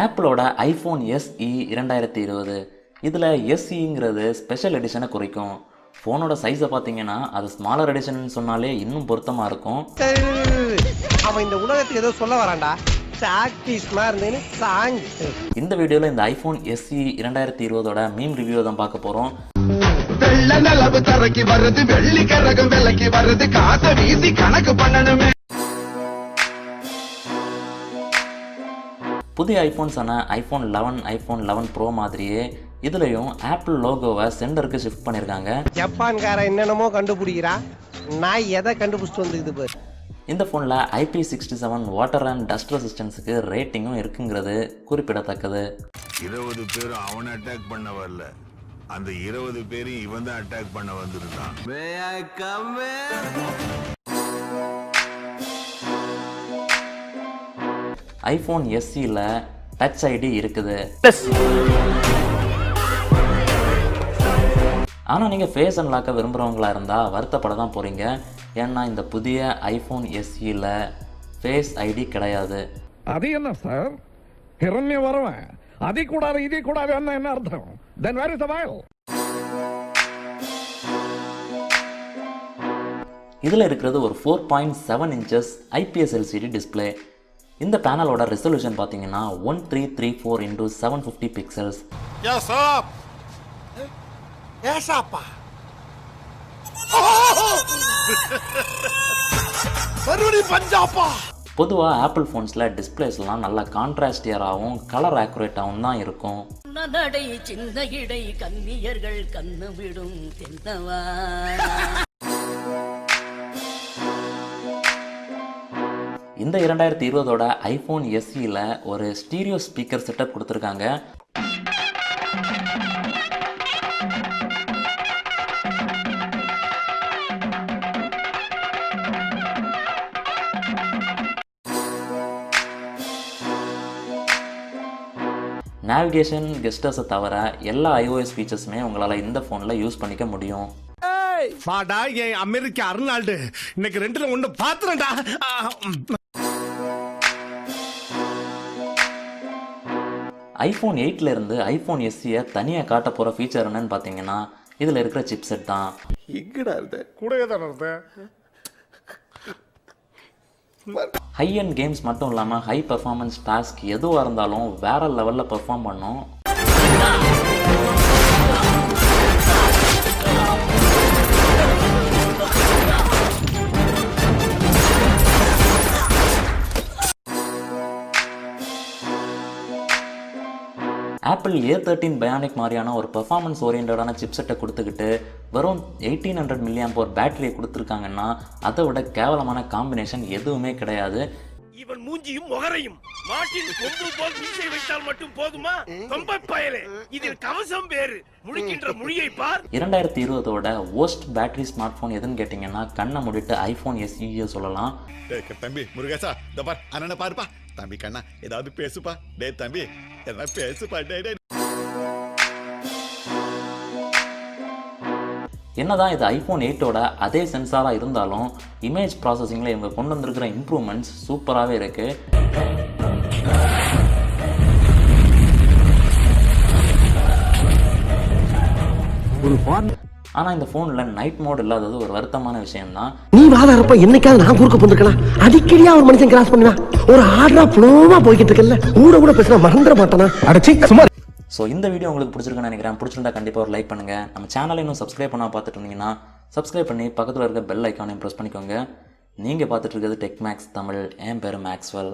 ஆப்பிளோட iPhone SE 2020 இதில் SEங்கிறது special எடிஷனை குறிக்கும். ஃபோனோட சைஸை பார்த்தீங்கன்னா அது ஸ்மாலர் எடிஷன் சொன்னாலே இன்னும் பொருத்தமாக இருக்கும். அவன் இந்த உலகத்துக்கு ஏதோ சொல்ல வரான்டா. இந்த வீடியோவில் இந்த iPhone SE 2020 மீம் ரிவ்யூ தான் பார்க்க போகிறோம். புதிய ஐஃபோன்ஸான iPhone 11, iPhone 11 Pro மாதிரியே இதுலயும் ஆப்பிள் லோகோவை சென்டருக்கு ஷிஃப்ட் பண்ணியிருக்காங்க. ஜப்பான்கார என்னென்னமோ கண்டுபிடிக்கிறா, நான் எதை கண்டுபிடிச்சிட்டு வந்துக்குது பாரு. இந்த ஃபோனில் IP67 வாட்டர் அண்ட் டஸ்ட் ரெசிஸ்டன்ஸுக்கு ரேட்டிங்கும் இருக்குங்கிறது குறிப்பிடத்தக்கது. 20 பேர் அவனை அட்டாக் பண்ண வரல, அந்த 20 பேரும் இவன் தான் அட்டாக் பண்ண வந்திருந்தான். iPhone SEல டச் ஐடி இருக்குது. ஆனால் நீங்கள் ஃபேஸ் அன்லாக்க விரும்புகிறவங்களா இருந்தால் வருத்தப்பட தான் போகிறீங்க. ஏன்னா இந்த புதிய iPhone SEல ஃபேஸ் ஐடி கிடையாது. அது என்ன சார், ஹிரண்ய வரவன் அதை கூடாது இதை கூடாது என்ன அர்த்தம்? Then where is the file? இதில் இருக்கிறது ஒரு 4.7 inches IPS LCD டிஸ்பிளே. இந்த பேனலோட ரெசல்யூஷன் பார்த்தீங்கன்னா 1334 x 750 பிக்சல்ஸ். பொதுவாக ஆப்பிள் ஃபோன்ஸில் டிஸ்பிளேஸ்லாம் நல்லா கான்ட்ராஸ்டியராகவும் கலர் ஆக்குரேட்டாகவும் தான் இருக்கும். இந்த 2020 iPhone SEல ஒரு ஸ்டீரியோ ஸ்பீக்கர் செட்டப் கொடுத்துருக்காங்க. நேவிகேஷன், கெஸ்டர்ஸை தவிர எல்லா iOS ஃபீச்சர்ஸுமே உங்களால் இந்த ஃபோனில் யூஸ் பண்ணிக்க முடியும். வாடா என் அமெரிக்க அருணால்டு, இன்னைக்கு 2ல 1 பாத்துறேன்டா. iPhone 8ல இருந்து iPhone SE தனியாக காட்ட போகிற ஃபீச்சர் என்னன்னு பார்த்தீங்கன்னா இதில் இருக்கிற சிப்செட் தான். ஹை அண்ட் கேம்ஸ் மட்டும் இல்லாமல் ஹை பெர்ஃபார்மன்ஸ் டாஸ்க் எதுவாக இருந்தாலும் வேற லெவலில் பெர்ஃபார்ம் பண்ணும். ஆப்பிள் A13 பயானிக் மாதிரியான ஒரு பெர்ஃபார்மன்ஸ் ஓரியன்டான சிப்செட்டை கொடுத்துக்கிட்டு வெறும் 1800 mAh பேட்டரியை கொடுத்துருக்காங்கன்னா அதை விட கேவலமான காம்பினேஷன் எதுவுமே கிடையாது. இவன் மூஞ்சியும் முகரையும் மாட்டின் கொம்பு போல் மீசை வைத்தால் மட்டும் போதுமா? கொம்பை பயலே, இதில் கவசம் வேறு, முழிக்கின்ற மொழியை பார். 2020 worst பேட்டரி ஸ்மார்ட் போன் எதுன்னு கேட்டீங்கன்னா கண்ணை மூடிட்டு iPhone SE சொல்லலாம். தம்பி முருகேசா, இந்த பார் அண்ணனை பாருப்பா. தம்பி கண்ணா ஏதாவது பேசுப்பா. டே தம்பி ஏதாவது பேசுப்பா. டே என்னதான் இது iPhone 8ஓட அதே சென்சாராக இருந்தாலும் இமேஜ் ப்ராசஸிங்கில் இவங்க கொண்டு வந்திருக்கிற இம்ப்ரூவ்மெண்ட்ஸ் சூப்பராகவே இருக்கு. ஆனால் இந்த ஃபோனில் நைட் மோட் இல்லாதது ஒரு வருத்தமான விஷயம்தான். நீ வாதாரப்ப என்னைக்காவது நான் குறுக்க போந்துருக்கலாம். அடிக்கடியா ஒரு மனுஷன் கிராஸ் பண்ணுவேன். ஒரு ஆர்டரா ஃப்ளோவா போய்கிட்டு இருக்கல, கூட பேசினா மறந்துட மாட்டானா? அடச்சி சும்மா. ஸோ இந்த வீடியோ உங்களுக்கு பிடிச்சிருக்குன்னு நினைக்கிறேன். பிடிச்சிருந்தா கண்டிப்பாக ஒரு லைக் பண்ணுங்கள். நம்ம சேனலை இன்னும் சப்ஸ்கிரைப் பண்ணால் பார்த்துட்டு இருந்தீங்கன்னா சப்ஸ்கிரைப் பண்ணி பக்கத்தில் இருக்க பெல் ஐக்கானையும் ப்ரெஸ் பண்ணிக்கோங்க. நீங்கள் பார்த்துட்டு இருக்கிறது டெக்மேக்ஸ் தமிழ். என் பேர் மேக்ஸ்வெல்.